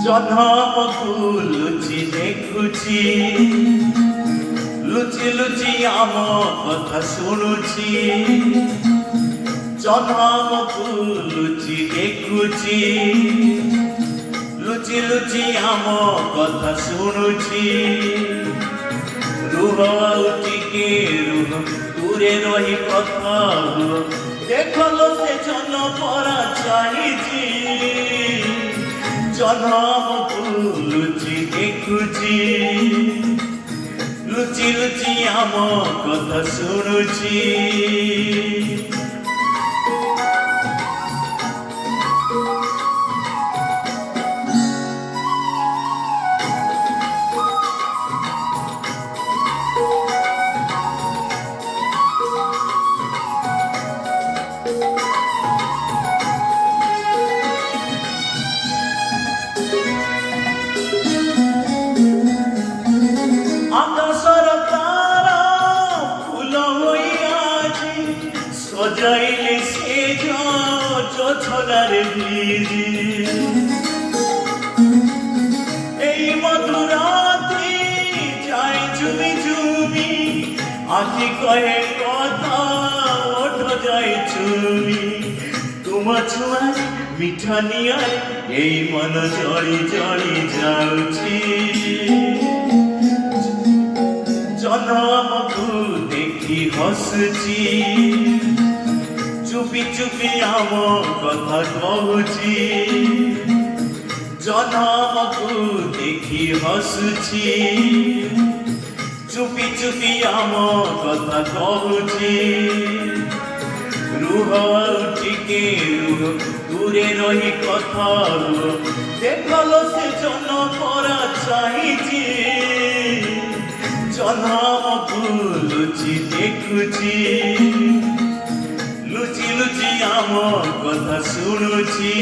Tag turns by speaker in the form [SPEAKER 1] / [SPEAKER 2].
[SPEAKER 1] ଜହ୍ନକୁ ଲୁଚି ଦେଖୁଛି, ଲୁଚି ଲୁଚି ଆମ କଥା ଶୁଣୁଛି। ଜହ୍ନକୁ ଲୁଚି ଦେଖୁଛି, ଲୁଚି ଲୁଚି ଆମ କଥା ଶୁଣୁଛି। ରୁହ ଆଉ ଟିକେ ରୁହ, ଦୂରେ ରହି କଥା ହୁଅ, ଦେଖଲ ସେ ଜହ୍ନ ପରା ଚାହିଁଛି। ଜହ୍ନକୁ ଲୁଚି ଦେଖୁଛି, ଲୁଚି ଲୁଚି ଆମ କଥା ଶୁଣୁଛି। আকাশর তারা ফুল হইয়াছি, সজাইলে সে জোছনার ভিজি। এই মধুরাতে যায় ঝুমি ঝুমি, আখি কহে কথা ওঠ যায় চুমি। তোমা ছুঁয়ায় মিঠা নিয়ায় এই মন জড়ি জড়ি যাଉଛି। জহ্নକୁ দেখি হসুছি, চুপি চুপি ଆମ কথা কହୁছি। জহ্নକୁ দেখি হসুছি, চুপি চুপি ଆମ কথা কହୁছি। ରୁହ ଆଉ ଟିକେ ରୁହ, দূরে রহি কথা ହୁଅ, দেখল ସେ ଜହ୍ନ ପରା ଚାହିଁଛି। জহ্নକୁ লুচি দেখুছি, লুচি লুচি ଆମ କଥା ଶୁଣୁଛି।